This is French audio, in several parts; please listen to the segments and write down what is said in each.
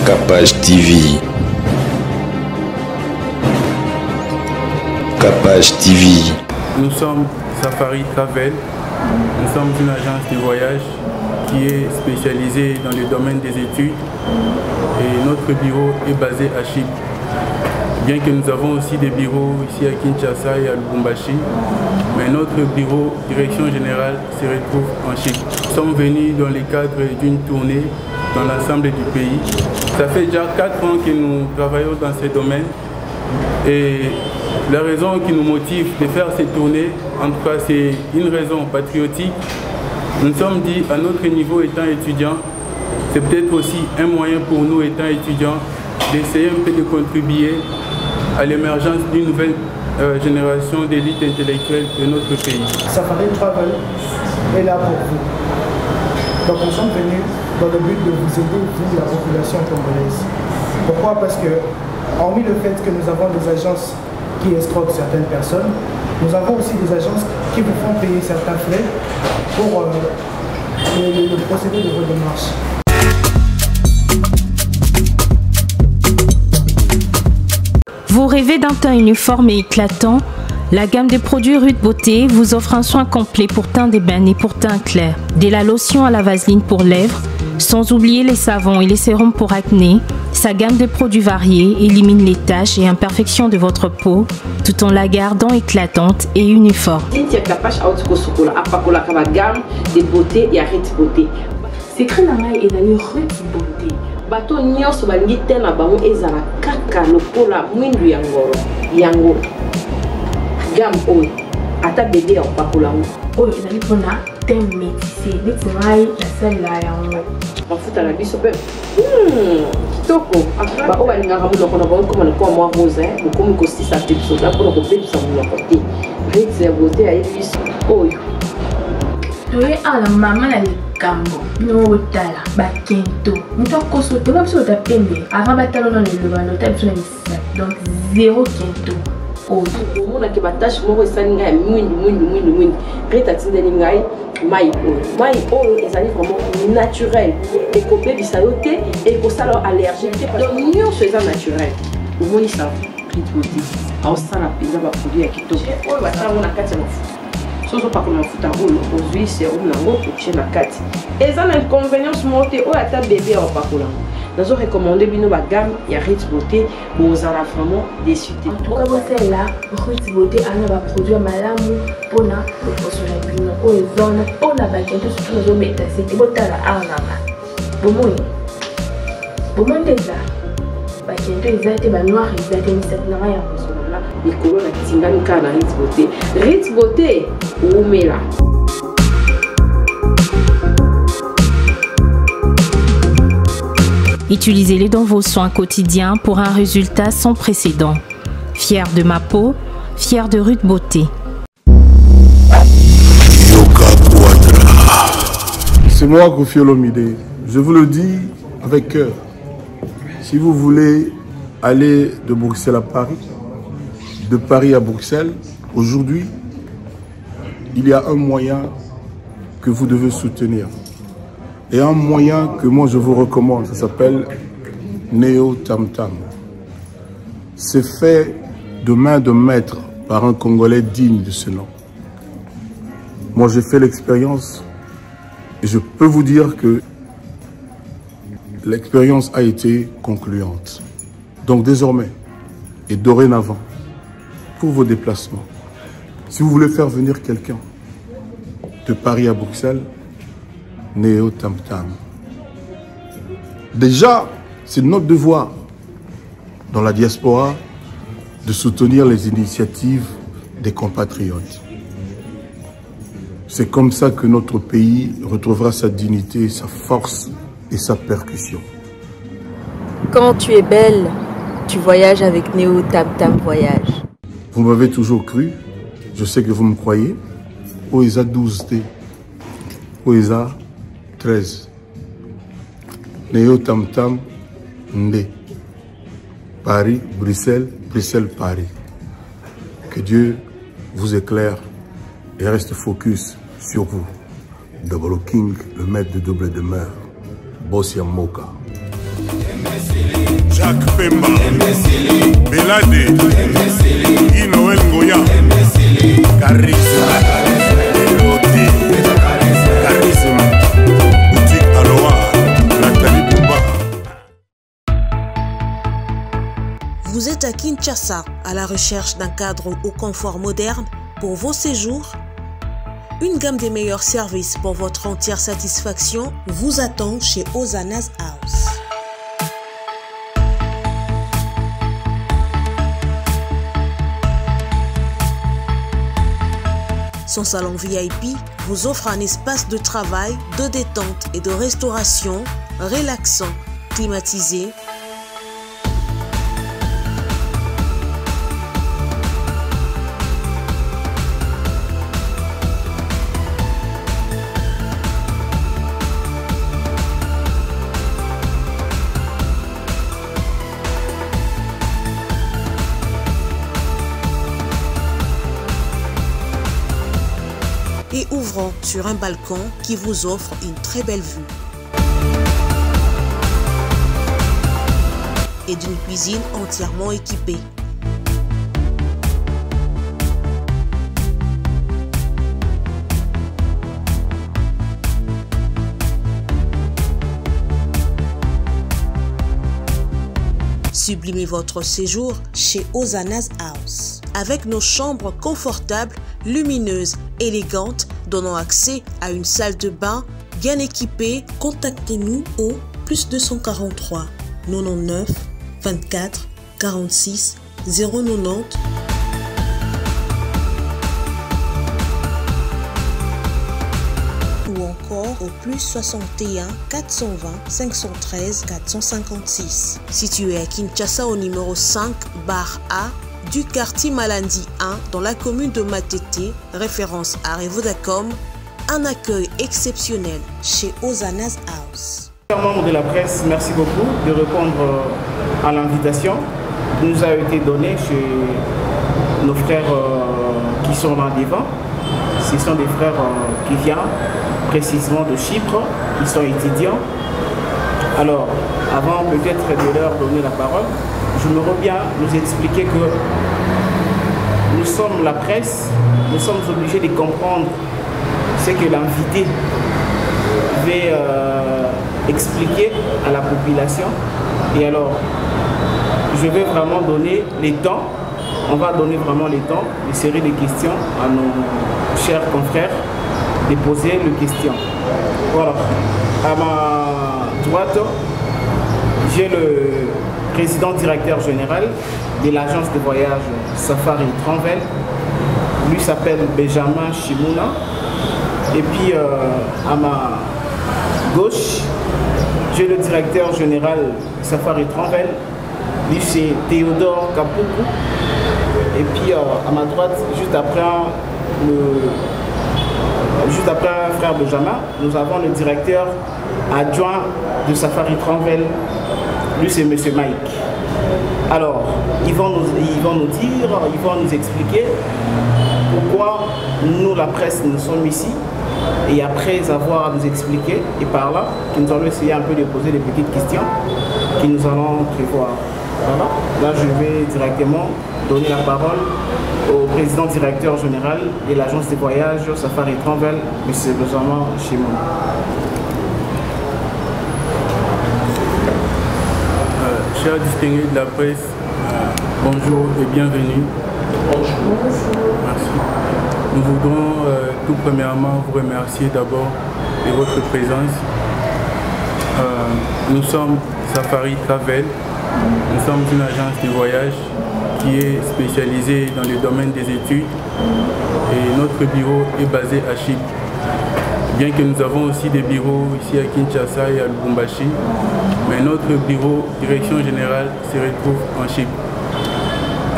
Capage TV. Capage TV. Nous sommes Safari Travel. Nous sommes une agence de voyage qui est spécialisée dans le domaine des études et notre bureau est basé à Chypre. Bien que nous avons aussi des bureaux ici à Kinshasa et à Lubumbashi, mais notre bureau direction générale se retrouve en Chypre. Nous sommes venus dans le cadre d'une tournée dans l'ensemble du pays. Ça fait déjà 4 ans que nous travaillons dans ce domaine et la raison qui nous motive de faire cette tournée, en tout cas c'est une raison patriotique. Nous nous sommes dit à notre niveau étant étudiants, c'est peut-être aussi un moyen pour nous étant étudiants d'essayer un peu de contribuer à l'émergence d'une nouvelle génération d'élite intellectuelle de notre pays. Safari Travel est là pour vous. Donc nous sommes venus dans le but de vous aider, vous, la population congolaise. Pourquoi? Parce que, hormis le fait que nous avons des agences qui escroquent certaines personnes, nous avons aussi des agences qui vous font payer certains frais pour le procédé de vos démarches. Vous rêvez d'un teint uniforme et éclatant? La gamme de produits Rude Beauté vous offre un soin complet pour teint d'ébène et pour teint clair. De la lotion à la vaseline pour lèvres, sans oublier les savons et les sérums pour acné, sa gamme de produits variés élimine les taches et imperfections de votre peau, tout en la gardant éclatante et uniforme. Secret nangai ezali Rude Beauté. Bato nyonso balingi te na bango ezala kaka lokola mwindu ya ngoro yango gamme oyo ata bébé opakola oyo ezali mpona te métissé neti ngai nasalela yango bafuta na biso mpe kitoko baoyo balingaka monoko na bango ekoma lokola mwa rose bokomi kosisa te biso da mpona kobebisa monoko te Rude Beauté ayebi biso oyo toye ala mama na likambo bino otala bakento mutu akoso toba biso otapembe avant batala na lelobano ota biso na misisa donc zéro kento oyo omonake batashe moko esali ngai ya mwindu Rude atindeli ngai mai oyo ezali vraiment naturel ekobebisa yo te ekosala yo allergie te donc nyonso eza naturel omonisa Rude Beauté aosala mpenza baproduit ya kitoko oyo basalango na kati ya mafuta soso pakola mafuta oyo ozwi serum nango otie na kati eza na inconvénience moko te oyo ata bébé aopakola nazo recommande bino bagamme ya Rude Beauté bozala vraiment déçu te toka bosala Rude Beauté ana baproduit malamu mpona koposola bino oyo ezana mpona bakento surtout nazobeta sete botala arnama bomoi ndeza bakento eza te banoir eza te misati nanga ya kosola likolo na tingani kaka na Rude Beauté. Rude Beauté oumela. Utilisez-les dans vos soins quotidiens pour un résultat sans précédent. Fier de ma peau, fier de Rude Beauté. C'est moi, Kofi Olomide. Je vous le dis avec cœur. Si vous voulez aller de Bruxelles à Paris, de Paris à Bruxelles, aujourd'hui, il y a un moyen que vous devez soutenir. Et un moyen que moi je vous recommande, ça s'appelle Neo Tam Tam. C'est fait de main de maître par un Congolais digne de ce nom. Moi j'ai fait l'expérience et je peux vous dire que l'expérience a été concluante. Donc désormais et dorénavant, pour vos déplacements, si vous voulez faire venir quelqu'un de Paris à Bruxelles, Neo Tam Tam. Déjà, c'est notre devoir dans la diaspora de soutenir les initiatives des compatriotes. C'est comme ça que notre pays retrouvera sa dignité, sa force et sa percussion. Quand tu es belle, tu voyages avec Neo Tam Tam Voyage. Vous m'avez toujours cru, je sais que vous me croyez. Oeza 12T, Oeza 13. Neo Tam Tam Ndé. Paris, Bruxelles, Bruxelles, Paris. Que Dieu vous éclaire et reste focus sur vous. Double King, le maître de double demeure. Boss Yamoka. Jacques Pemba, Belade, Guy Noël Ngoya, Charisme, Elodie, Charisme, Boutique Aloha, Nathalie Bouba. Vous êtes à Kinshasa à la recherche d'un cadre au confort moderne pour vos séjours? Une gamme des meilleurs services pour votre entière satisfaction vous attend chez Hosanna's House. Son salon VIP vous offre un espace de travail, de détente et de restauration relaxant, climatisé, et ouvrant sur un balcon qui vous offre une très belle vue. Et d'une cuisine entièrement équipée. Sublimez votre séjour chez Hosanna's House. Avec nos chambres confortables, lumineuses, élégantes, donnant accès à une salle de bain bien équipée, contactez-nous au +243 99 24 46 090 ou encore au +61 420 513 456. Situé à Kinshasa au numéro 5 bar A du quartier Malandi 1 dans la commune de Matete, référence à Revodacom, un accueil exceptionnel chez Hosanna's House. Chers membres de la presse, merci beaucoup de répondre à l'invitation qui nous a été donnée chez nos frères qui sont dans les vents. Ce sont des frères qui viennent précisément de Chypre, qui sont étudiants. Alors, avant peut-être de leur donner la parole, je me reviens nous expliquer que nous sommes la presse, nous sommes obligés de comprendre ce que l'invité veut expliquer à la population. Et alors, je vais vraiment donner les temps, on va donner vraiment les temps, une série de questions à nos chers confrères de poser les questions. Voilà, à ma droite, j'ai le président directeur général de l'agence de voyage Safari Travel. Lui s'appelle Benjamin Chimouna. Et puis à ma gauche, j'ai le directeur général Safari Travel. Lui c'est Théodore Kapoukou. Et puis à ma droite, juste après un frère Benjamin, nous avons le directeur adjoint de Safari Travel. Lui c'est M. Mike. Alors, ils vont nous dire, ils vont nous expliquer pourquoi nous, la presse, nous sommes ici. Et après avoir à nous expliquer, et par là, nous allons essayer un peu de poser des petites questions que nous allons prévoir. Voilà. Là, je vais directement donner la parole au président directeur général de l'agence de voyage Safari Travel, M. Benjamin Chimouna. Chers distingués de la presse, bonjour et bienvenue. Bonjour. Merci. Nous voudrons tout premièrement vous remercier d'abord de votre présence. Nous sommes Safari Travel. Nous sommes une agence de voyage qui est spécialisée dans le domaine des études et notre bureau est basé à Chypre. Bien que nous avons aussi des bureaux ici à Kinshasa et à Lubumbashi, mais notre bureau direction générale se retrouve en Chypre.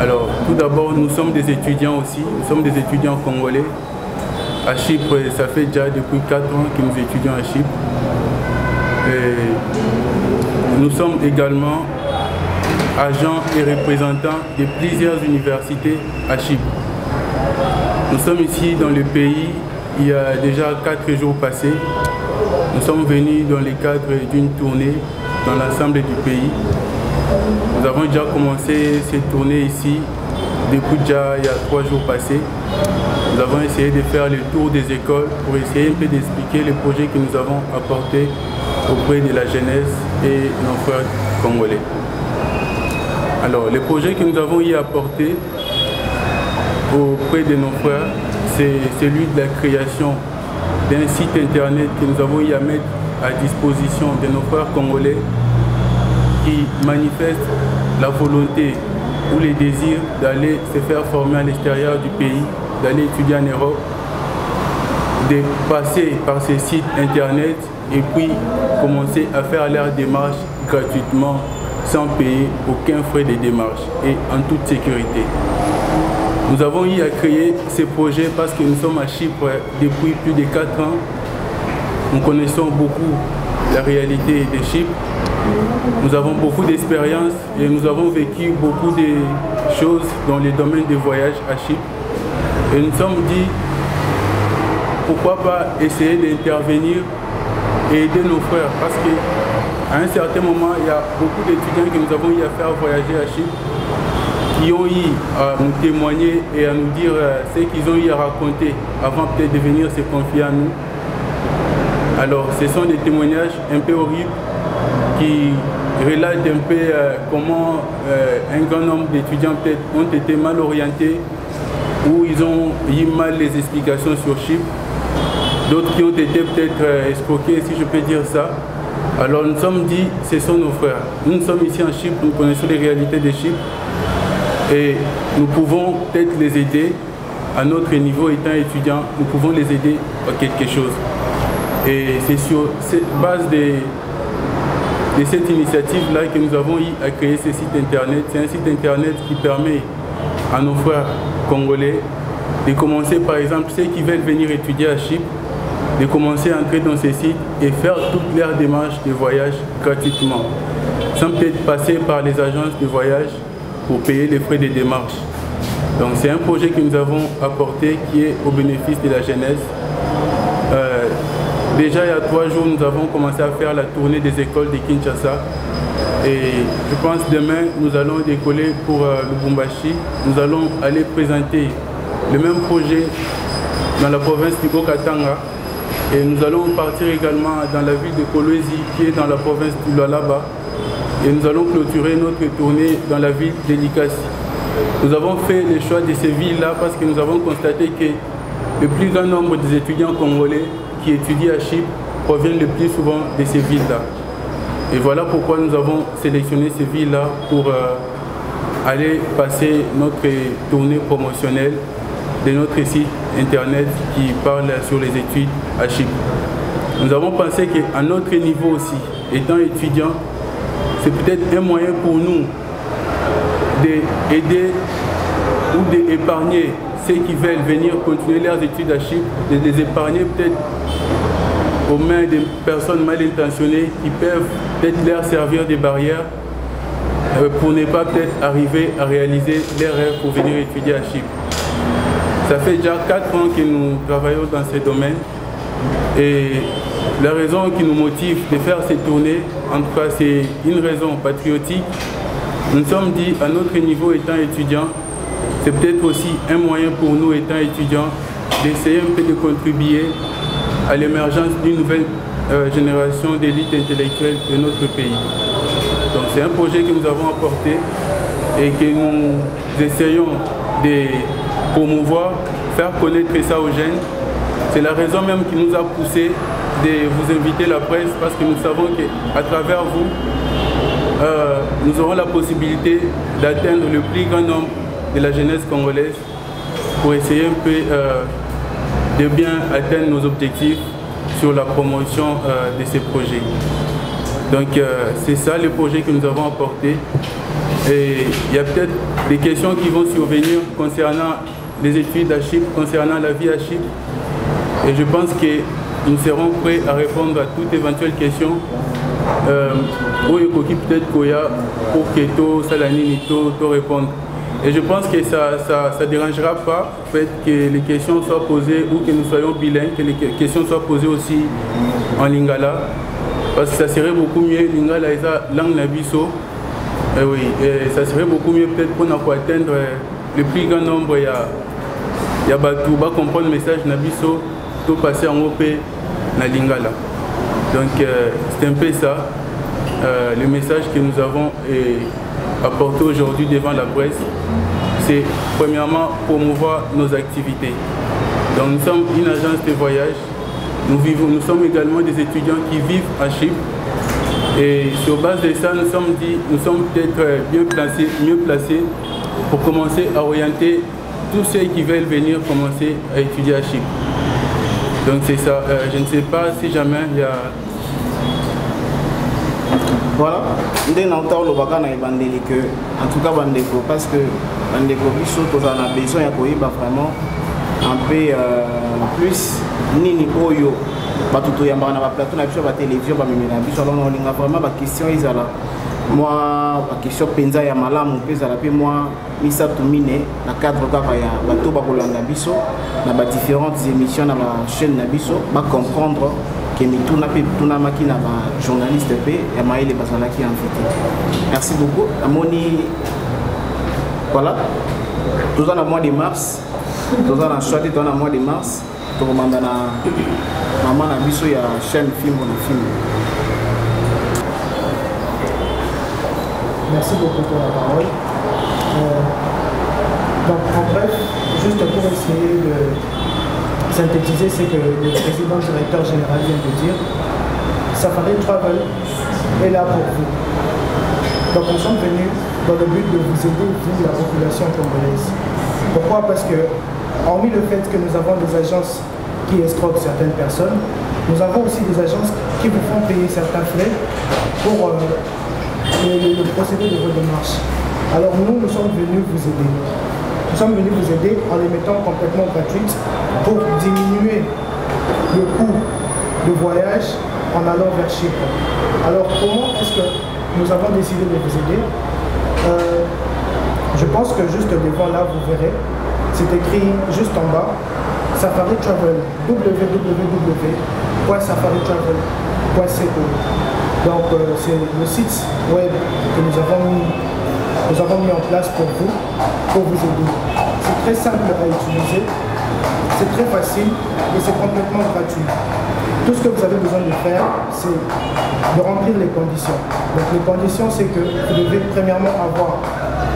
Alors, tout d'abord, nous sommes des étudiants aussi, nous sommes des étudiants congolais. À Chypre, ça fait déjà depuis 4 ans que nous étudions à Chypre. Et nous sommes également agents et représentants de plusieurs universités à Chypre. Nous sommes ici dans le pays il y a déjà 4 jours passés. Nous sommes venus dans le cadre d'une tournée dans l'ensemble du pays. Nous avons déjà commencé cette tournée ici depuis déjà il y a 3 jours passés. Nous avons essayé de faire le tour des écoles pour essayer un peu d'expliquer les projets que nous avons apportés auprès de la jeunesse et nos frères congolais. Alors, les projets que nous avons y apportés auprès de nos frères, c'est celui de la création d'un site internet que nous avons y à mettre à disposition de nos frères congolais qui manifestent la volonté ou les désirs d'aller se faire former à l'extérieur du pays, d'aller étudier en Europe, de passer par ces sites internet et puis commencer à faire leur démarche gratuitement sans payer aucun frais de démarche et en toute sécurité. Nous avons eu à créer ces projets parce que nous sommes à Chypre depuis plus de 4 ans. Nous connaissons beaucoup la réalité de Chypre. Nous avons beaucoup d'expérience et nous avons vécu beaucoup de choses dans le domaine des voyages à Chypre. Et nous nous sommes dit, pourquoi pas essayer d'intervenir et aider nos frères, parce qu'à un certain moment, il y a beaucoup d'étudiants que nous avons eu à faire voyager à Chypre qui ont eu à nous témoigner et à nous dire ce qu'ils ont eu à raconter avant peut-être de venir se confier à nous. Alors, ce sont des témoignages un peu horribles qui relatent un peu comment un grand nombre d'étudiants peut-être ont été mal orientés ou ils ont eu mal les explications sur Chypre. D'autres qui ont été peut-être escroqués, si je peux dire ça. Alors nous nous sommes dit, ce sont nos frères. Nous sommes ici en Chypre, nous connaissons les réalités de Chypre et nous pouvons peut-être les aider à notre niveau étant étudiants, nous pouvons les aider à quelque chose. Et c'est sur cette base de cette initiative-là que nous avons eu à créer ce site internet. C'est un site internet qui permet à nos frères congolais de commencer, par exemple, ceux qui veulent venir étudier à Chypre, de commencer à entrer dans ces sites et faire toutes leurs démarches de voyage gratuitement, sans peut-être passer par les agences de voyage pour payer les frais de démarche. Donc c'est un projet que nous avons apporté qui est au bénéfice de la jeunesse. Déjà il y a 3 jours, nous avons commencé à faire la tournée des écoles de Kinshasa. Et je pense demain, nous allons décoller pour Lubumbashi. Nous allons aller présenter le même projet dans la province du Haut-Katanga. Et nous allons partir également dans la ville de Kolwezi, qui est dans la province du Lualaba. Et nous allons clôturer notre tournée dans la ville de Likasi. Nous avons fait le choix de ces villes-là parce que nous avons constaté que le plus grand nombre des étudiants congolais qui étudient à Chypre proviennent le plus souvent de ces villes-là. Et voilà pourquoi nous avons sélectionné ces villes-là pour aller passer notre tournée promotionnelle de notre site internet qui parle sur les études à Chypre. Nous avons pensé qu'à notre niveau aussi, étant étudiants, c'est peut-être un moyen pour nous d'aider ou d'épargner ceux qui veulent venir continuer leurs études à Chypre, de les épargner peut-être aux mains des personnes mal intentionnées qui peuvent peut-être leur servir des barrières pour ne pas peut-être arriver à réaliser leurs rêves pour venir étudier à Chypre. Ça fait déjà 4 ans que nous travaillons dans ce domaine et la raison qui nous motive de faire cette tournée, en tout cas c'est une raison patriotique. Nous nous sommes dit à notre niveau étant étudiants, c'est peut-être aussi un moyen pour nous étant étudiants d'essayer un peu de contribuer à l'émergence d'une nouvelle génération d'élite intellectuelle de notre pays. Donc c'est un projet que nous avons apporté et que nous essayons de promouvoir, faire connaître ça aux jeunes. C'est la raison même qui nous a poussé de vous inviter la presse parce que nous savons qu'à travers vous, nous aurons la possibilité d'atteindre le plus grand nombre de la jeunesse congolaise pour essayer un peu de bien atteindre nos objectifs sur la promotion de ces projets. Donc c'est ça le projet que nous avons apporté. Et il y a peut-être des questions qui vont survenir concernant les études à Chypre, concernant la vie à Chypre. Et je pense que nous serons prêts à répondre à toute éventuelle question. Ou peut-être Koya pour Keto, Salanini, to répondre. Et je pense que ça ne dérangera pas le fait que les questions soient posées ou que nous soyons bilingues, que les questions soient posées aussi en lingala. Parce que ça serait beaucoup mieux, lingala est la langue nabiso. Oui, et ça serait beaucoup mieux peut-être pour atteindre le plus grand nombre. Il y a Batou, va comprendre le message Nabiso, tout passer en OP, na Lingala. Donc c'est un peu ça, le message que nous avons apporté aujourd'hui devant la presse. C'est premièrement promouvoir nos activités. Donc nous sommes une agence de voyage, nous sommes également des étudiants qui vivent à Chypre. Et sur base de ça, nous sommes peut-être mieux placés pour commencer à orienter tous ceux qui veulent venir commencer à étudier à Chypre. Donc c'est ça, je ne sais pas si jamais il y a... Voilà, en tout cas Bandeko, parce que Bandeko Biso, on a besoin de vraiment un peu plus Nini Oyo. Batuto yamba na ba plateau na biso ba télévision ba memela biso alors on linga vraiment ba question izala moi ba question penza ya malamu peza la pe moi misa tumine na cadre kaka ya bato ba kolanda biso na ba différentes émissions na ba chaîne na biso ba comprendre que mituna pe tuna makina ba journaliste pe ya maile bazala ki invité. Merci beaucoup amoni. Voilà, tout dans le mois de mars, tout dans la choisi dans le mois de mars, tout le monde maman a vu sur la chaîne film ou le film. Merci beaucoup pour la parole. Donc en bref, juste pour essayer de synthétiser ce que le président directeur général vient de dire, Safari Travel est là pour vous. Donc nous sommes venus dans le but de vous aider, vous, la population congolaise. Pourquoi? Parce que, hormis le fait que nous avons des agences qui escroquent certaines personnes, nous avons aussi des agences qui vous font payer certains frais pour le procédé de vos démarches. Alors nous sommes venus vous aider. Nous sommes venus vous aider en les mettant complètement gratuites pour diminuer le coût de voyage en allant vers Chypre. Alors comment est-ce que nous avons décidé de vous aider? Je pense que juste devant là, vous verrez, c'est écrit juste en bas, Safari Travel, www.safaritravel.co. Donc c'est le site web que nous avons mis en place pour vous aider. C'est très simple à utiliser, c'est très facile et c'est complètement gratuit. Tout ce que vous avez besoin de faire, c'est de remplir les conditions. Donc les conditions, c'est que vous devez premièrement avoir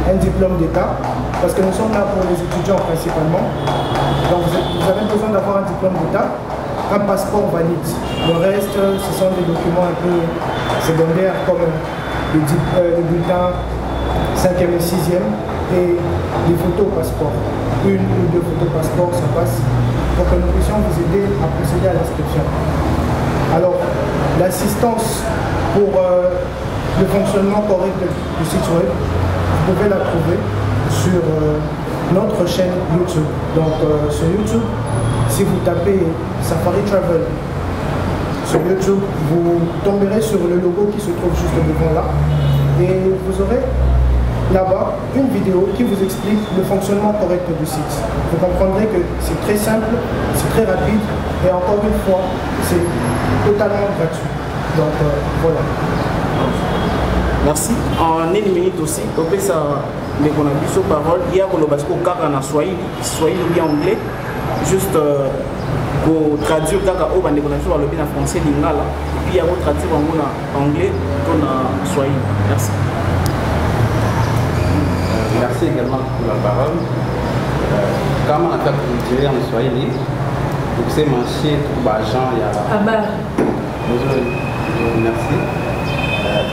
un diplôme d'État, parce que nous sommes là pour les étudiants principalement. Donc vous avez besoin d'avoir un diplôme d'État, un passeport valide. Le reste, ce sont des documents un peu secondaires comme le bulletin 5e et 6e et des photos passeport. Une ou deux photos passeport, ça passe, pour que nous puissions vous aider à procéder à l'inscription. Alors, l'assistance pour le fonctionnement correct du site web, vous pouvez la trouver sur notre chaîne YouTube. Donc sur YouTube, si vous tapez Safari Travel sur YouTube, vous tomberez sur le logo qui se trouve juste devant là et vous aurez là-bas une vidéo qui vous explique le fonctionnement correct du site. Vous comprendrez que c'est très simple, c'est très rapide et encore une fois, c'est totalement gratuit. Donc voilà. Merci. En une minute aussi, on peut ça, mais on a vu sur parole. Il y a un basco kaka na Swahili bien anglais, juste pour traduire kaka au bande qu'on a sur le bien en français lingala, puis il y a autre traduire en anglais qu'on a Swahili. Merci. Merci également pour la parole. Comment on a fait en Swahili? Donc c'est marché tout l'argent, il y a la... Merci.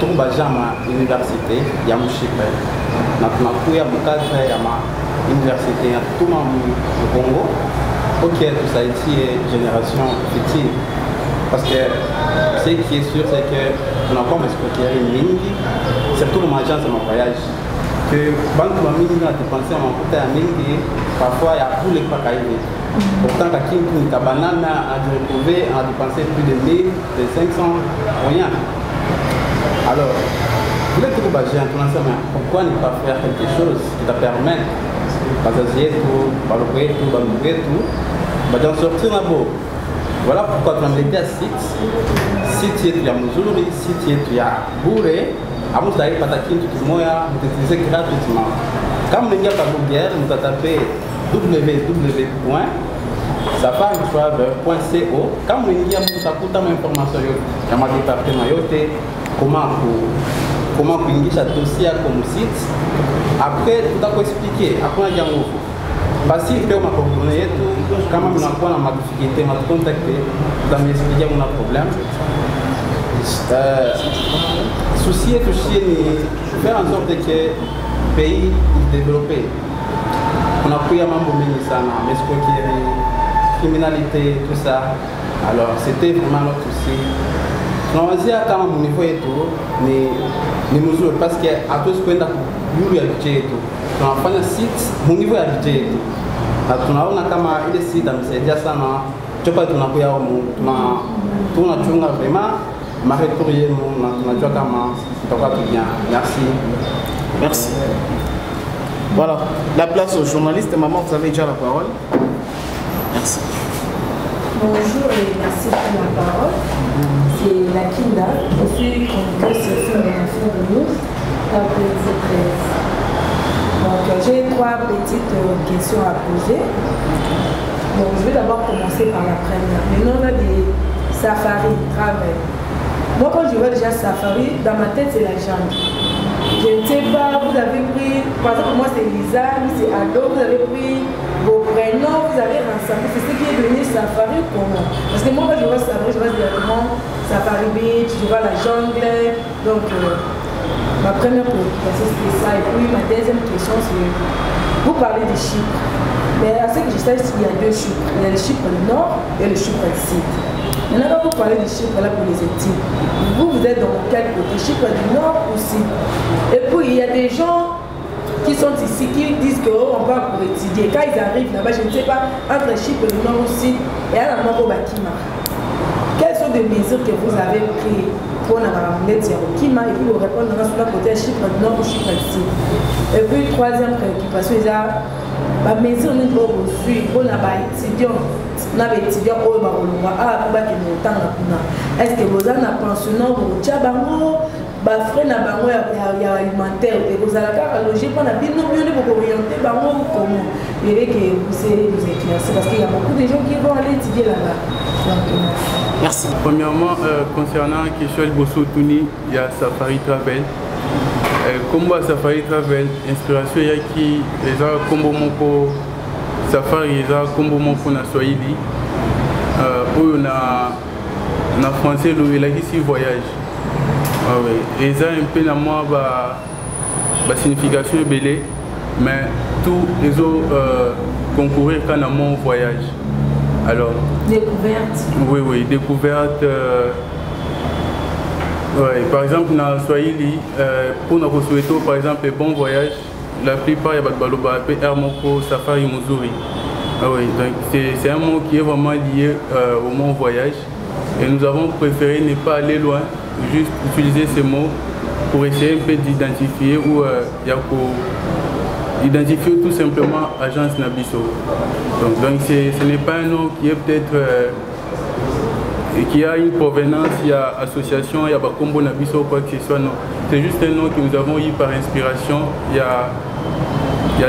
Tout l'argent à l'université, il y a mon Chypre. Maintenant, il y a mon cadre, il y a ma université, il y a tout le monde au Congo. Ok, tout ça ici est génération fictive. Parce que ce qui est sûr, c'est que nous avons escroquerie une ligne, surtout le margent, c'est mon voyage. Que banque ma mine a dépensé à mon côté à mine, parfois il y a tous les pas caillés. Pourtant, quand une banane a retrouvé, a dépensé plus de 1000, de 500, rien. Alors, vous êtes trop basé en tout ensemble, pourquoi ne pas faire quelque chose qui te permet de tout, baloguer tout, d'en sortir là-bas. Voilà pourquoi tu as mis des sites. Si tu es à Mouzouri, si tu es à Bourré, Amu sahi pata kintu kimoya mututilize gratuitement. Kama mnaingia pa Google mtatape www.safaritravel.co. Kama mnaingia mtakuta information yote ya madepartement yote, comment kuingisha dossier yako msite. Après tutakuexpliquer hakuna jambo. Basi leo makoordone yetu kama mnakuwa na madificulté matukontakte tutamexpliquer mna problème. Souci est aussi de faire en sorte que le pays est développé. On a pris un membre ministériel, l'escroquerie, criminalité, tout ça. Alors c'était vraiment notre souci. On va dire qu'à mon niveau et tout, les mesures, parce qu'à tous les points, il y a budget et tout. On a fait un site, mon niveau est budget et tout. On a fait un site, c'est déjà ça, tu peux pas tout vraiment. Marie Courrier, merci. Merci. Voilà, la place aux journalistes. Maman, vous avez déjà la parole. Merci. Bonjour et merci pour la parole. C'est la Kinda. Je suis chroniqueuse sur les affaires de news, la petite presse. Donc, j'ai 3 petites questions à poser. Donc, je vais d'abord commencer par la première. Maintenant, on a des safaris, travel. Moi, quand je vois déjà Safari, dans ma tête, c'est la jungle. Je ne sais pas, vous avez pris, par exemple, moi, c'est Lisa, lui, c'est Ado, vous avez pris vos prénoms, vous avez rassemblé. C'est ce qui est devenu Safari pour moi. Parce que moi, quand je vois Safari, je vois directement Safari Beach, je vois la jungle. Donc, ma première préoccupation, c'était ça. Et puis, ma deuxième question, c'est, vous parlez de Chypre. Mais à ce que je sais, il y a 2 Chypres. Il y a le Chypre du Nord et le Chypre du Sud. Maintenant, quand vous parlez de Chypre là pour les études, vous êtes dans quel côté? Chypre du Nord ou Sud? Et puis, il y a des gens qui sont ici, qui disent qu'on va pour étudier. Quand ils arrivent là-bas, je ne sais pas, entre Chypre du Nord ou Sud, et à la mort au Bakima. Quelles sont les mesures que vous avez prises pour ramener Kima et puis vous répondre sur le côté Chypre du Nord ou Chypre du Sud? Et puis, troisième préoccupation, c'est la mesure nous devons suivre pour les étudiants. Est-ce que vous avez un pensionnat pour le bango, frais na bango alimentaire et vous allez loger pour la vie nous pour orienter bango comment et que vous éclaircir parce qu'il y a beaucoup de gens qui vont aller étudier là-bas. Merci. Premièrement, concernant Kishwel Bosso-Touni, il y a Safari Travel. Comme Safari Travel, inspiration il y a qui les a combo moko Safari les a combo moko na Swahili. Où on a français le ici voyage. Et ça un peu dans moi la signification belée, mais tous les autres concourir quand on mon voyage. Alors. Découverte. Oui, découverte. Ouais, par exemple, dans Swahili, pour nous souhaiter par exemple bon voyage, la plupart il y a des baloba, Hermoko, Safari, Muzuri. Ah oui, donc c'est un mot qui est vraiment lié au mot voyage. Et nous avons préféré ne pas aller loin, juste utiliser ces mots pour essayer un peu d'identifier ou identifier tout simplement Agence Nabiso. Donc ce n'est pas un nom qui est peut-être qui a une provenance, il y a association, il y a Combo Nabiso ou quoi que ce soit. Non. C'est juste un nom que nous avons eu par inspiration, il y a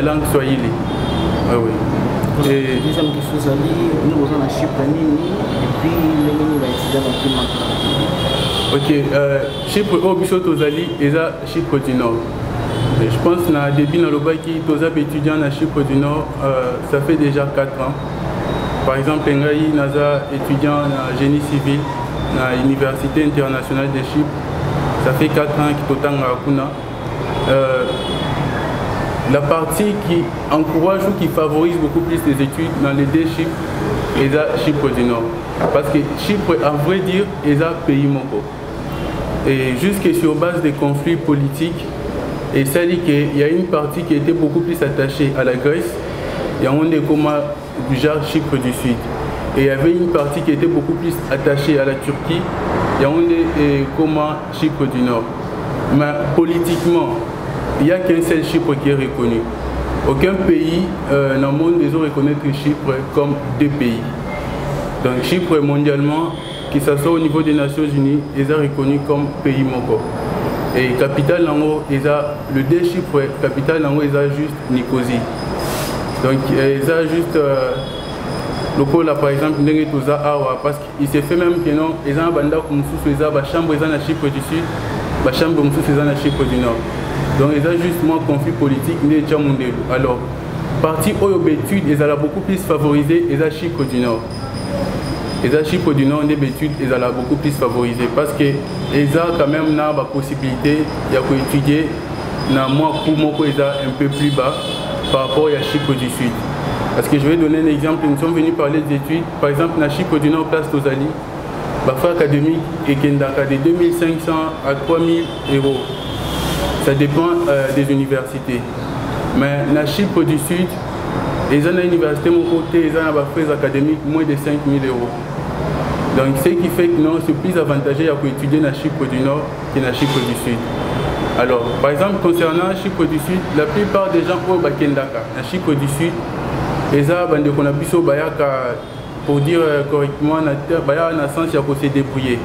langue Swahili. Ah oui. Et deuxième question, nous avons un Chypre et puis nous avons ok, Chypre au Bissot Tozali et ça Chypre du Nord. Et je pense que dans le début dans le bac qui Tozab étudiant à Chypre du Nord, ça fait déjà 4 ans. Par exemple, Ngaï Naza étudiant en génie civil à l'Université internationale de Chypre, ça fait 4 ans qu'il est à Akuna. La partie qui encourage ou qui favorise beaucoup plus les études dans les 2 Chypres, et ça Chypre du Nord. Parce que Chypre, à vrai dire, est un pays moko. Et jusque sur base des conflits politiques, et ça dit qu'il y a une partie qui était beaucoup plus attachée à la Grèce, il y a un des comas du genre Chypre du Sud. Et il y avait une partie qui était beaucoup plus attachée à la Turquie, il y a un des comas Chypre du Nord. Mais politiquement, il n'y a qu'un seul Chypre qui est reconnu. Aucun pays dans le monde ne doit reconnaître Chypre comme 2 pays. Donc Chypre mondialement, que ce soit au niveau des Nations Unies, ils sont reconnus comme pays moko. Et capitale nango le deux Chypre, capitale nango juste Nicosie. Donc ils a juste le pôle là par exemple parce qu'il s'est fait même que non, ils ont un banda comme sous la chambre ils ont la Chypre du Sud, la chambre ils ont la Chypre du Nord. Donc ils ont juste moins conflit politique né déjà mondial. Alors parti aux études ils ont beaucoup plus favorisé les Chypre du Nord. Les Chypre du Nord des études ils ont beaucoup plus favorisé parce que ils ont quand même la possibilité d'étudier na moins coût un peu plus bas par rapport à Chypre du Sud. Parce que je vais donner un exemple, nous sommes venus parler des études. Par exemple, na Chypre du Nord, place Tozali, Bafa académique et Kendaka de 2500 à 3000 €. Ça dépend des universités. Mais na Chypre du Sud, ils ont une université, mon côté, ils ont des frais académiques moins de 5000 €. Donc, ce qui fait que non, c'est plus avantageux d'étudier na Chypre du Nord que na Chypre du Sud. Alors, par exemple, concernant Chypre du Sud, la plupart des gens au Bakendaka, à Chypre du Sud, ils ont pour dire correctement, il y a sens de se débrouiller.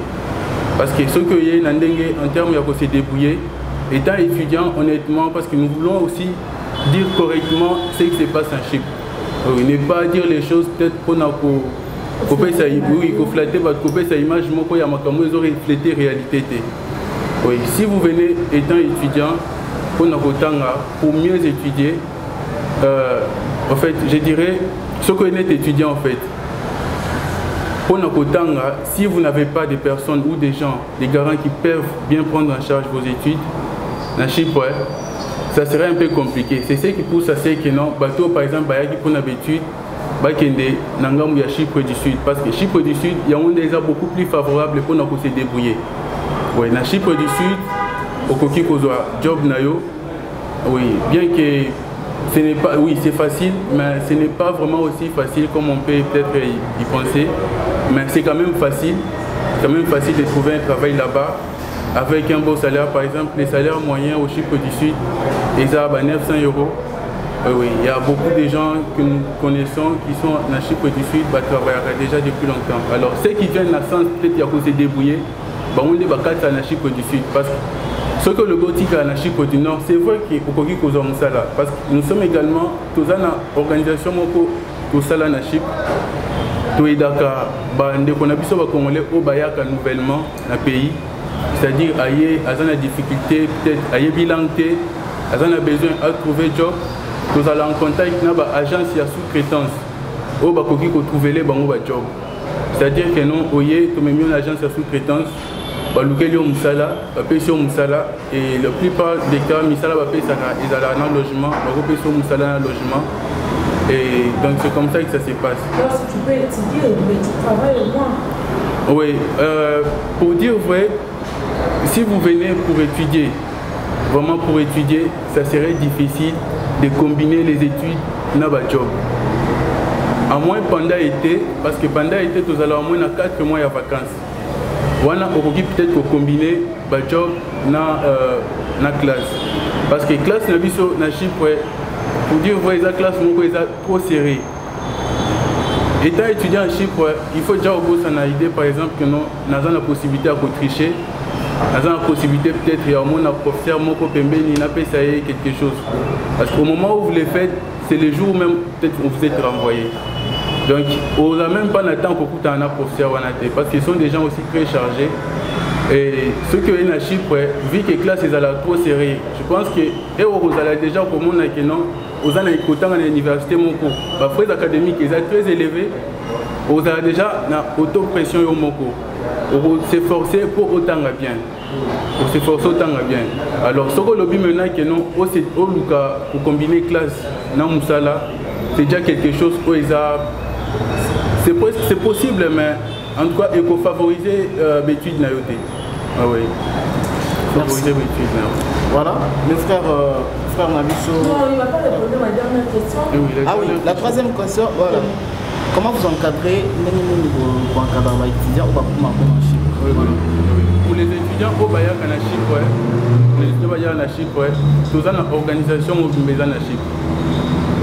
Parce que ce que y a en termes de se débrouiller, étant étudiant, honnêtement, parce que nous voulons aussi dire correctement ce qui se passe en Chypre. Ne pas dire les choses peut-être pour flatter votre image, mais ils ont reflété la réalité. Oui, si vous venez étant étudiant, pour mieux étudier, en fait, je dirais, ce que vous êtes étudiant en fait, pour si vous n'avez pas des personnes ou des gens, des garants qui peuvent bien prendre en charge vos études, dans Chypre, ça serait un peu compliqué. C'est ce qui pousse à ce que non, bateau par exemple, qui prend l'habitude, il y a Chypre du Sud, parce que Chypre du Sud, il y a déjà beaucoup plus favorable pour nous se débrouiller. Oui, dans Chypre du Sud, au Koki Kozoa, job nayo, oui, bien que ce n'est pas, oui, c'est facile, mais ce n'est pas vraiment aussi facile comme on peut peut-être y penser. Mais c'est quand même facile de trouver un travail là-bas avec un beau salaire. Par exemple, les salaires moyens au Chypre du Sud, ils sont à 900 €. Oui, il y a beaucoup de gens que nous connaissons qui sont dans Chypre du Sud, qui travaillent déjà depuis longtemps. Alors, ceux qui viennent dans le sens peut-être qu'il y a se débrouiller, on est dans Chypre du Sud. Parce que ce que le gothique a dans Chypre du Nord, c'est vrai qu'il faut qu'il y ait ça là. Parce que nous sommes également tous dans l'organisation de Sala dans Chypre. Tout est d'accord. On a vu que les Congolais ont nouvellement dans le pays. C'est-à-dire qu'il y a des difficultés, peut-être qu'il y a des bilans, qu'il y a besoin de trouver un job. Nous allons en contact avec une agence de sous-traitance. Où on peut trouver les job. C'est-à-dire que nous avons une agence de sous-traitance. Et la plupart des cas, ils ont un logement, et donc c'est comme ça que ça se passe. Alors si tu peux étudier, mais tu travailles au moins. Oui, pour dire vrai, si vous venez pour étudier, vraiment pour étudier, ça serait difficile de combiner les études dans le job. À moins pendant l'été, parce que pendant l'été, nous allons au moins 4 mois de vacances. On a peut-être combiner le job dans la classe. Parce que la classe na Chypre, pour dire vrai, la classe est trop serrée. Étant étudiant à Chypre, il faut déjà une idée par exemple que nous avons la possibilité de tricher. Nous avons la possibilité peut-être il y a un professeur qui n'a pas essayé quelque chose. Parce qu'au moment où vous le faites, c'est le jour où même peut-être vous êtes renvoyé. Donc, on n'a même pas le temps pour écouter un professeur parce qu'ils sont des gens aussi très chargés. Et ceux qui sont à Chypre, vu que les classes sont trop serrées, je pense que vous allez déjà au monde que non, vous allez écouter à l'université, les frais académiques sont très élevés, vous avez déjà une auto-pression au Moko. Vous s'efforcer pour autant bien. Vous s'efforcer autant bien. Alors, ce que le maintenant que non, pour combiner classe dans Moussala, c'est déjà quelque chose où ils ont. C'est possible, mais en tout cas, il faut favoriser l'étude naïoté. Ah oui. Favoriser l'étude. Voilà, le frère Nabiso. Non, il ne va pas répondre à ma dernière question. Ah oui, la troisième question, voilà. Comment vous encadrez pour encadrer les étudiants ou pour en Chypre? Pour les étudiants au Bayak en Chypre, les étudiants en Chypre, nous avons une organisation au Maison en Chypre.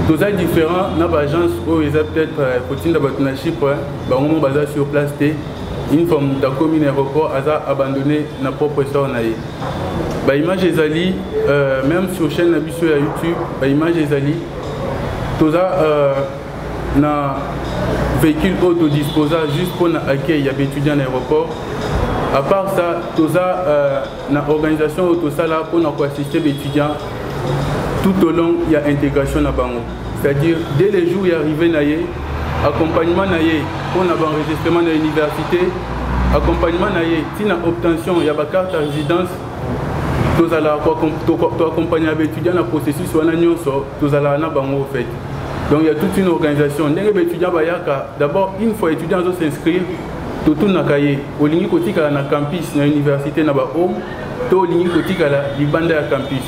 Tous les différents dans l'agence où ils ont peut-être continué à Chypre, on va sur place, une forme de commune aéroport, a abandonné notre propre histoire. Bah image ezali même sur chaîne Nabiso à YouTube, bah image ezali toza na véhicule autodisposant juste pour accueillir les étudiants à l'aéroport. À part ça, toza na organisation autosala pour assister les étudiants tout au long il y a intégration na bango. C'est-à-dire dès les jours il arrivé naie accompagnement naie pour l'enregistrement de l'université, accompagnement naie si na obtention il y a ba carte de résidence. Tous accompagner les étudiants dans le processus, tous allons na bango fait. Donc il y a toute une organisation. Les étudiants d'abord une fois étudiants s'inscrire, tout na cahier. Au ligne côté na campus, na université na ba home, tout ligne côté la libanda à campus.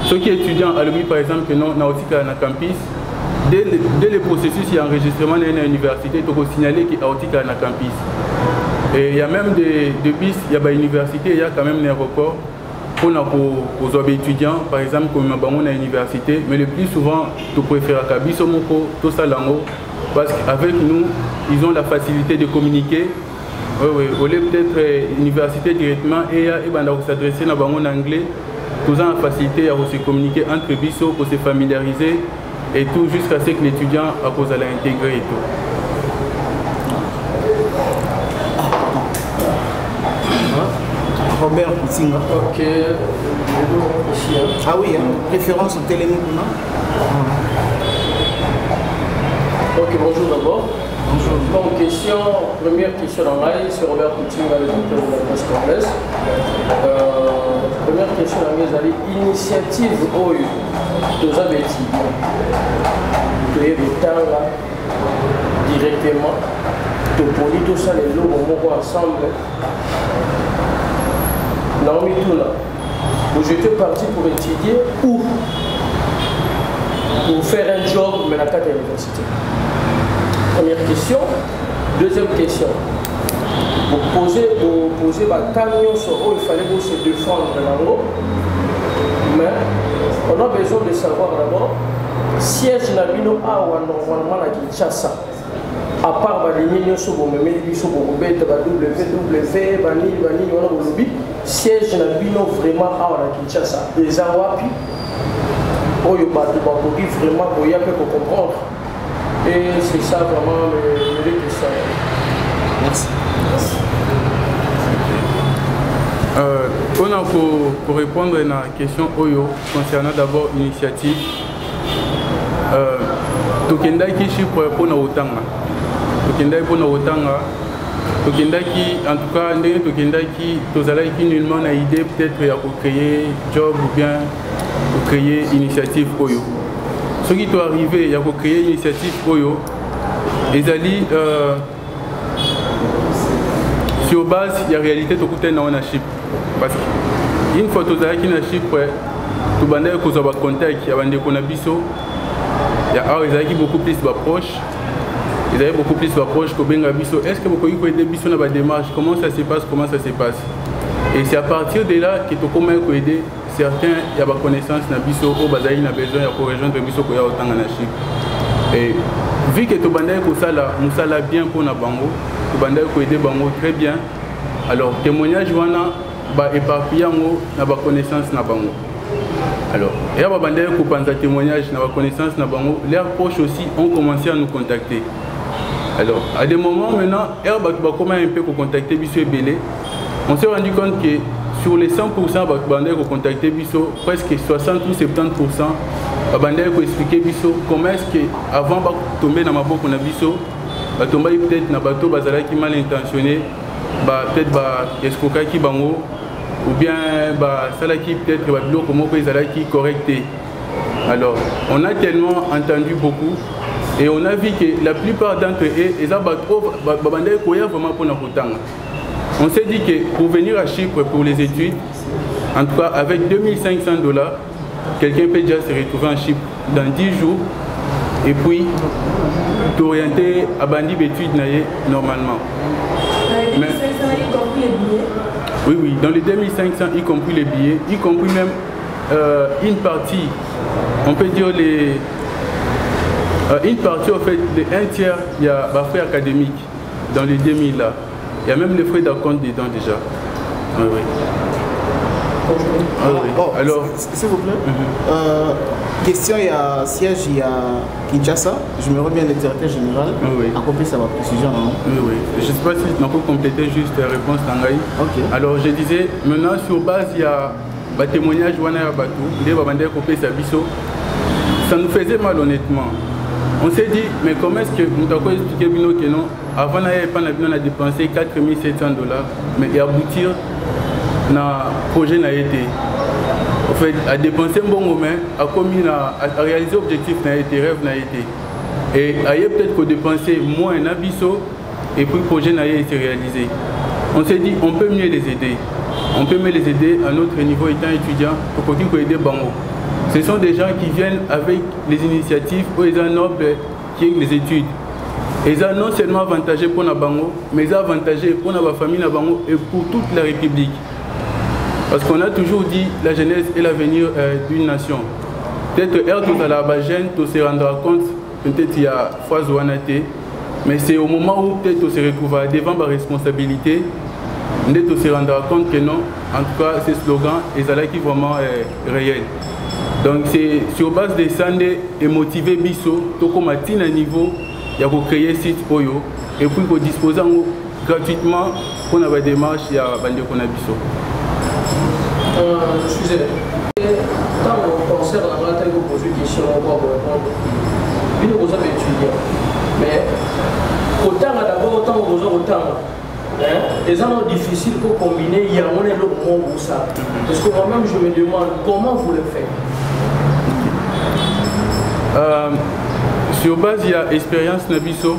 Ceux qui étudiants à l'UBI par exemple que non na aussi na campus, dès le processus il y a enregistrement dans l'université, tu peux signaler qu'il y a aussi na campus. Et il y a même des bis, il y a ba université, il y a quand même l'aéroport. Pour les étudiants, par exemple, comme à l'université, mais le plus souvent, tu préfères qu'à Bissomoko, tout ça lango, parce qu'avec nous, ils ont la facilité de communiquer. Oui, au lieu peut-être l'université directement, et ils s'adresser en anglais, tout ça la facilité à se communiquer entre Bisso pour se familiariser et tout, jusqu'à ce que l'étudiant a cause à l'intégrer et tout. Robert Poutsinga. Ok. Ah oui, référence au télémouvement. Ok, bonjour d'abord. Bonjour. Donc, première question dans l'ail, c'est Robert Poutsinga, le docteur de la presse congolaise. Première question dans les initiative OU, deux abétis. Tu es directement, tu polis tout ça, les lots ensemble. Naomi Toula, où j'étais parti pour étudier ou pour faire un job mais à la carte de l'université. Première question. Deuxième question. Pour poser ma camion sur où il fallait se défendre là-haut. Mais on a besoin de savoir d'abord siège Nabino A ou normalement à Kinshasa. À part les millions sur le WWW, siège Nabino vraiment à Kinshasa. Les Awapi, vraiment pour comprendre. Et c'est ça vraiment les questions. Merci. On a pour répondre à la question Oyo concernant d'abord l'initiative. Tokendaki chiffre pour nous otanga. Tokendaki pour nous otanga. Tokendaki en tout cas ndenge tokendaki tozalaki nullement na idée peut-être ya créer job ou bien créer initiative Oyo. Ce qui doit arriver, il y a créer une initiative Oyo. Ezali sur base, il y a réalité tout côté dans ownership. Parce qu'une fois que tu as un ownership, tu vas avoir un contact, il y a un biso. Il y a beaucoup plus d'approches. Ils avaient beaucoup plus d'approches que Benga biso. Est-ce que vous pouvez aider biso dans la démarche? Comment ça se passe? Et c'est à partir de là que tu peux aider certains, il y a des connaissances dans biso, au Bazaï, il a besoin de rejoindre biso pour y avoir autant d'ownership. Et vu que tu as bien pour la bango, tu as aider bango très bien. Alors, témoignage, tu éparpillé na ba connaissance na bango. Alors, il y a des témoignages na ba connaissance na bango. Leurs proches aussi ont commencé à nous contacter. Alors, à des moments maintenant, il y a un peu pour contacter Bisso et Belé. On s'est rendu compte que sur les 100%, qui contacté Bisso, presque 60 ou 70%, qui expliquer Bisso comment est-ce qu'avant de tomber dans ma boîte, on a Bisso, tomber peut-être dans bateau qui mal intentionné, peut-être qui bango, ou bien salaki peut-être qui correcté. Alors, on a tellement entendu beaucoup et on a vu que la plupart d'entre eux, ils ont vraiment pour notre temps. On s'est dit que pour venir à Chypre pour les études, en tout cas avec $2500, quelqu'un peut déjà se retrouver en Chypre dans 10 jours et puis t'orienter à Bandi d'études normalement. Mais, oui, dans les 2500, y compris les billets, y compris même une partie, on peut dire une partie en fait, un tiers, il y a des frais académiques dans les 2000 là. Il y a même les frais d'acompte dedans déjà. Oui, oui. Bon, alors, s'il vous plaît. Question, il y a siège, il y a Kinshasa. Je me reviens le directeur général. Accomplir sa précision. Oui. Je ne sais pas si on peut compléter juste la réponse d'Angaï. Alors, je disais, maintenant, sur base, il y a des témoignages, ça nous faisait mal, honnêtement. On s'est dit, mais comment est-ce que nous avons expliqué que non, avant, on a dépensé 4 700 $, mais et aboutir, le projet n'a été. En fait, à dépenser un bon moment, à réaliser l'objectif n'a été, rêve n'a été. Et ailleurs peut-être qu'on dépensait moins un abisso et puis le projet n'a été réalisé. On s'est dit, on peut mieux les aider. On peut mieux les aider à notre niveau étant étudiant pour qu'on aider Bango. Ce sont des gens qui viennent avec les initiatives ou les nobles qui ont les études. Ils sont non seulement avantagés pour Nabango, mais ils sont avantagés pour la famille Nabango et pour toute la République. Parce qu'on a toujours dit la jeunesse est l'avenir d'une nation. Peut-être que à la jeune, tu se rendra compte, peut-être qu'il y a phase ouanaté, mais c'est au moment où peut-être tu se retrouves devant ma responsabilité, peut-être tu se rendra compte que non, en tout cas, ces slogans, ils sont vraiment réels. Donc c'est sur base de ça et motiver Bisso, tout comme à un niveau, il y a créer un site Oyo et puis pour disposer gratuitement pour la démarche, il y a Bandekona Bisso. Excusez-moi. Quand on concerne la matin, vous posez une question, on va vous répondre. Puis nous sommes étudiants. Mais autant d'abord, autant vous autant. Les gens difficiles pour combiner, il y a un autre mot pour ça. Parce que moi-même, je me demande comment vous le faites. Sur base, il y a expérience Nabiso,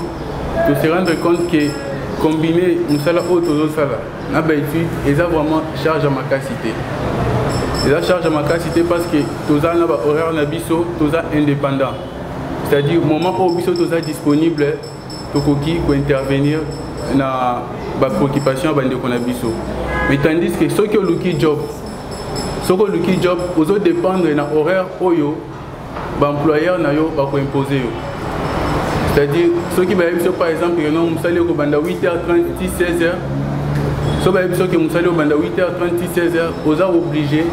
de se rendre compte que combiner une salle haute aux autres salles, ils ont vraiment charge à ma capacité. Ils ont charge à ma capacité parce que tous les horaires Nabiso, tous les indépendants. C'est-à-dire, au moment où Biso tous disponible, pour intervenir dans la préoccupation de Nabiso. Mais tandis que ceux qui ont le job, ils dépendent de l'horaire Oyo. L'employeur n'a pas imposé. C'est-à-dire, ceux qui sont par exemple, ils ont 8h30, 16h. Ceux qui ont 8h30, 16h, ils sont obligés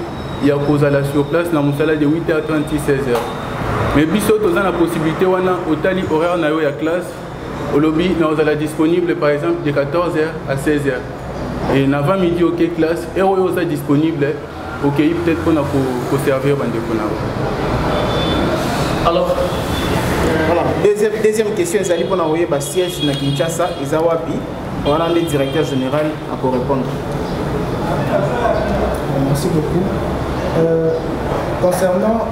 de aller sur place dans de 8h30, 16h. Mais si ils ont la possibilité, au horaire de la classe, au lobby, nous sommes disponibles par exemple de 14h à 16h. Et avant midi, ok, classe, et nous sommes disponibles, ok, peut-être qu'on a pour servir alors, voilà. Deuxième question, ils allaient pour envoyer le siège à Kinshasa, Izawapi. On a le directeur général à pour répondre. Merci beaucoup. Concernant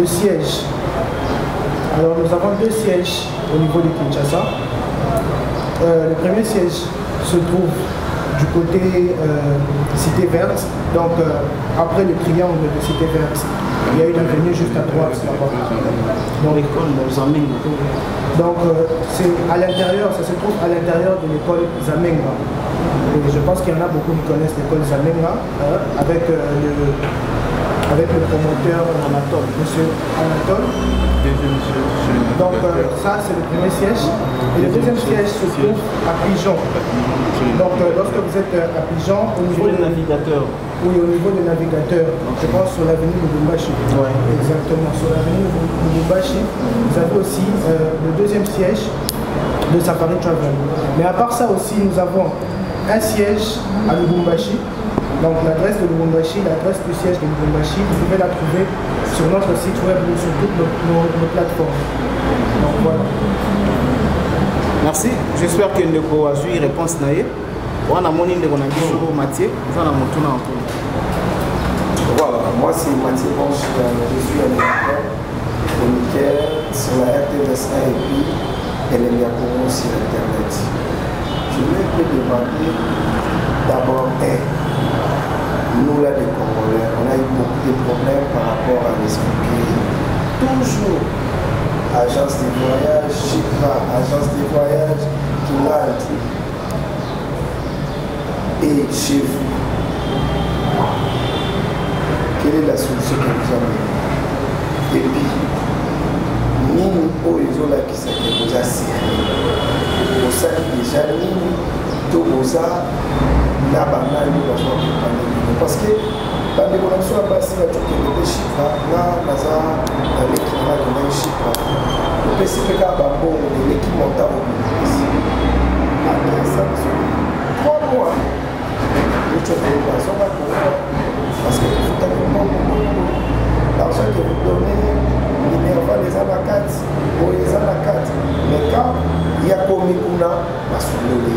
le siège, alors nous avons 2 sièges au niveau de Kinshasa. Le premier siège se trouve du côté Cité Verte, donc après le triangle de Cité Verte. Il y a une avenue juste à droite là-bas. Donc c'est à l'intérieur, ça se trouve à l'intérieur de l'école Zamenga. Et je pense qu'il y en a beaucoup qui connaissent l'école Zamenga avec le promoteur Anatole, monsieur Anatole. Donc ça c'est le premier siège. Et le deuxième siège se trouve à Pigeon. Donc lorsque vous êtes à Pigeon, au niveau du navigateur. Oui, au niveau du navigateur. Je pense sur l'avenue Lubumbashi. Oui, exactement. Sur l'avenue Lubumbashi, vous avez aussi le deuxième siège de Safari Travel. Mais à part ça aussi, nous avons un siège à Lubumbashi. Donc l'adresse de Lubumbashi, l'adresse du siège de Lubumbashi, vous pouvez la trouver sur notre site web ou sur toutes nos plateformes. Donc voilà. Merci. J'espère que nous avons eu une réponse. Voilà, moi c'est Mathieu Ponche, je suis animateur, chroniqueur sur la RTVS1 et puis Elélia Congo sur Internet. Je voulais te demander d'abord, nous là les Congolais, on a eu beaucoup de problèmes par rapport à l'expliquer. Toujours agence de voyage, Chipra, agence de voyage, Kinalt. Et chez vous, quelle est la solution que vous avez? Et puis, nous, ils ont la qui s'est posée à Syrie. Pour ça, déjà, nous, tout ça, là-bas, nous, parce que bandeko na biso ya basi batokende chipra nga naza naleki na nakendaki chipra opesi mpe kaka bambongo eleki montabo bibisi akesa biso 3 mois bazonga kongo parce que tofutaki mbongo l'argent que vous donnez minerval eza na kati boye eza na kati mais quand ya komi kuna basololi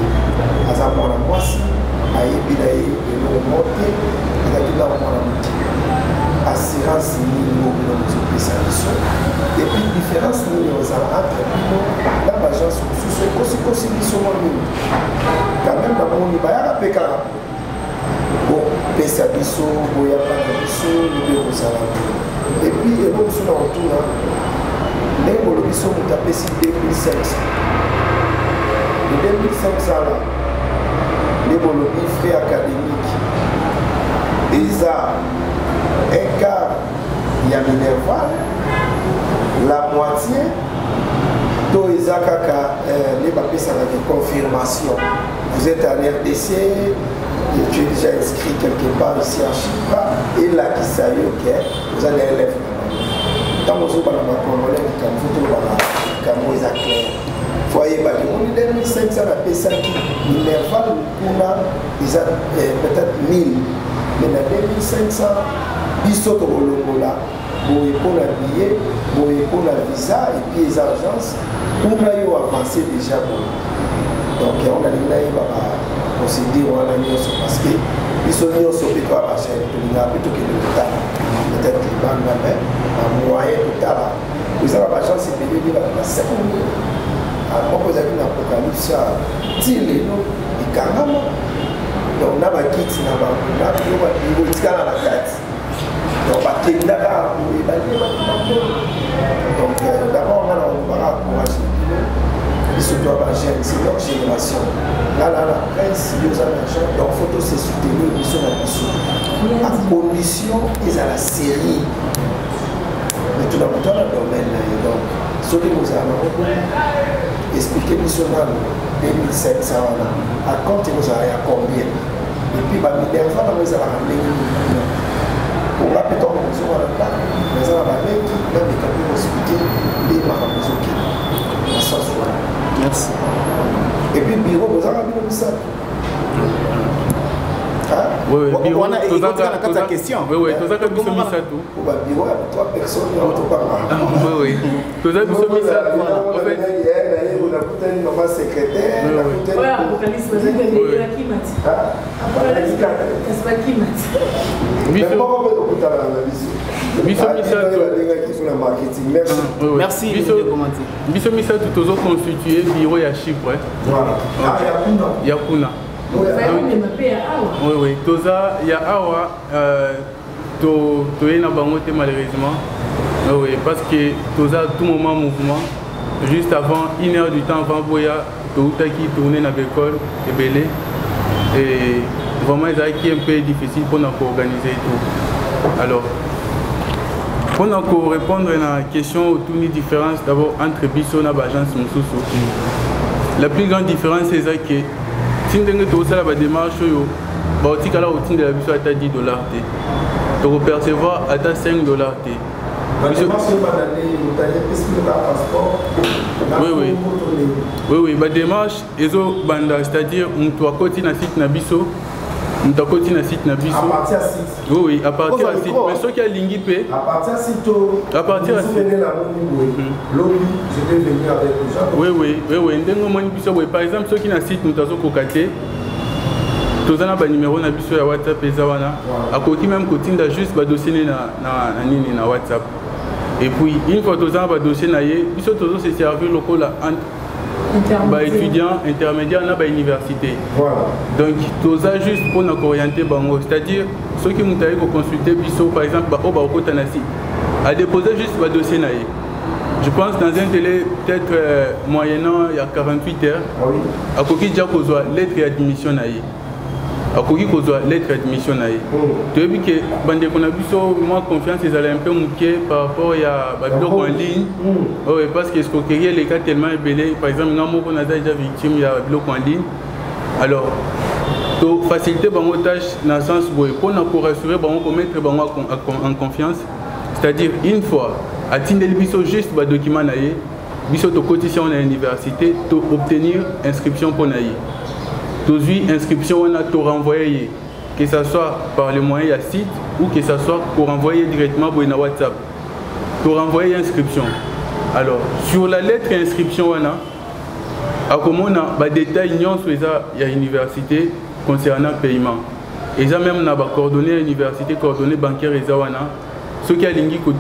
aza mwana mwasi ayebi na ye elongo te ezaki na mwana moki assurance nini obino mozopesa biso epuis différence nini ozala entre bino na bagence mosusu ekosikosi biso mwa mingi quand même namoni bayaka mpe kaka bopesa biso boyapana biso libe kozala te epuis elo mosu na kotuna ndenge bolobi so moto apesi 2500 2500 la nde bolobi frais académique eza un quart ya minerval la moitié to eza kaka nde bapesaka de confirmation vous êtes en RDC et tu es déjà inscrit quelque part ici à Chipra et là qui sait que vous allez élève tant que vous avez un congolais comme vous avez un clair voyez on est 2500 à Pessaki minerval peut-être 1000 mais dans 2500 biso to bolongola boye pour la billet boye pour la visa et puis les agences pour yo avancer déjà bon donc on a dit là procédure wana nyonso parce que biso nyonso mpe to abachene tolinga mpe tokende kotala peut-être libanga me bamoyen totala ezala bagence ebele ebelaka na 5 millions moko ezalaki na apocalypse ya ti lelo ekangama donc na bakiti na banguna etikala na kati donc bakendaka ebali donc d'abord nga na olobaka encourage surtout à la jeune, c'est notre génération. Là, la presse, ils ont l'argent, donc il faut se soutenir, ils sont à condition, ils ont la série. Mais tout dans le domaine, donc, ce que nous allons expliquer, nous sommes dans 2700 à compte, nous allons à combien. Et puis, bah, nous allons ramener pour la pétanque, nous allons là, nous allons ramener qui, dans les cabinets hospitaliers, les marabouts qui. Merci. Et puis, le bureau, vous avez vu ça? Oui, oui, on a écouté la question. Oui, oui, tout ça, comme ça, tout. Pour le bureau, il y a 3 personnes, il y a oui, oui. Tout ça, comme ça, en fait. On a coûté une maman secrétaire. Oui, apocalypse, vous avez dit qui m'a dit. C'est pas qui m'a dit. Mais comment on peut écouter la vision? Merci. Biso misa tout aux constitué bureau à Chypre. Yakuna. Oui, oui. Toza ya awa to na bangote malheureusement. Oui, parce que toza tout moment mouvement juste avant 1 heure du temps avant boya to qui tourner na l'école et belé et vraiment c'est un peu difficile pour nous organiser tout. Alors pour nous répondre à la question autour de la différence d'abord entre Bisso et l'agence Moussousou. La plus grande différence c'est que si nous avons la démarche, nous avons dit que de la Bisso à $10. Tu peux percevoir à $5. Oui, oui. Oui, oui. La démarche, c'est-à-dire que tu as continué à site Nabiso. Nous avons continué à site Nabiso. À partir de site. Oui, oui, à partir de site. Mais ceux qui ont l'ingipé. À partir de site. À partir de site. Lobby, je vais venir avec les gens. Oui, oui, oui, oui. Par exemple, ceux qui ont site, nous avons cocaté. Nous avons un numéro na biso ya WhatsApp et zawana. À côté même côté juste ba dossier na WhatsApp. Et puis une fois nous avons un dossier na yé, biso tozo se servir local entre étudiants intermédiaires na ba université. Voilà. Donc toza juste pour nous orienter bango, c'est-à-dire ceux qui m'ont consulter biso par exemple ba oba okota na site. À déposer juste ba dossier na yé. Je pense dans un délai peut-être moyennant il y a 48 heures. Ah oui. À côté déjà kozwa lettre d'admission na yé. Akoki kozwa lettre d'admission na ye. Tu as vu que bande qu'on a vu so moi confiance ils allaient un peu manquer par rapport à blog en ligne. Oui, parce que ce que les cas tellement ébélé par exemple moi on a déjà victime il y a blog en ligne. Alors to faciliter bango tâche dans le sens boy pour nous rassurer bango pour mettre bango en confiance, c'est-à-dire une fois atteindre biso juste ba document naie biso to cotisation à l'université to obtenir inscription pour naie to zui inscription on a to renvoyer que ça soit par le moyen de site ou que ça soit pour renvoyer directement pour WhatsApp to renvoyer inscription. Alors sur la lettre inscription on a comment on a des détails sur l'université concernant paiement. Et ça même na ba coordonnées à l'université, coordonnées bancaires et zawana. Ce qui a lingi ko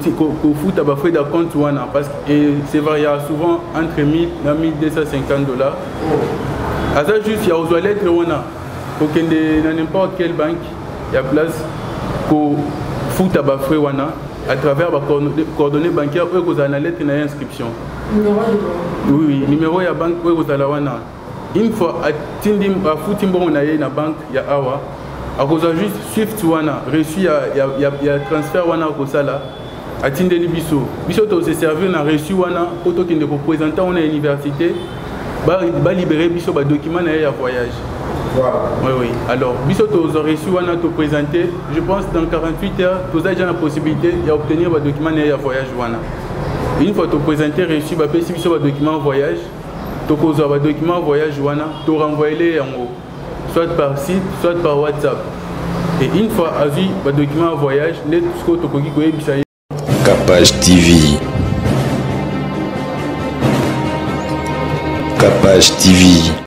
fout à ba frais d'acompte wana parce que c'est varié souvent entre 1000 et 1250 $. À ça juste il y a aux lettres wana pour que dans n'importe quelle banque il y a place pour fout à ba frais wana à travers ba coordonnées bancaires pour que vous avez la lettre na inscription. Oui, numéro ya banque pour vous avez wana. Une fois à Tindim à Foutimbo na na banque ya awa à cause juste Swift wana reçu ya transfert wana ko sala à Tindeli biso to se servir na reçu wana pour to kinde représenter on à université ba libérer biso ba document na ya voyage. Voilà. Oui. Alors biso to reçu wana to présenter, je pense dans 48 heures tu as déjà la possibilité d'obtenir ba document na ya voyage wana. Une fois to présenter reçu ba pesi biso ba document voyage. Tu as un document voyage, tu renvoies soit par site, soit par WhatsApp. Et une fois tu as un document voyage, tu as Capage TV. Capage TV.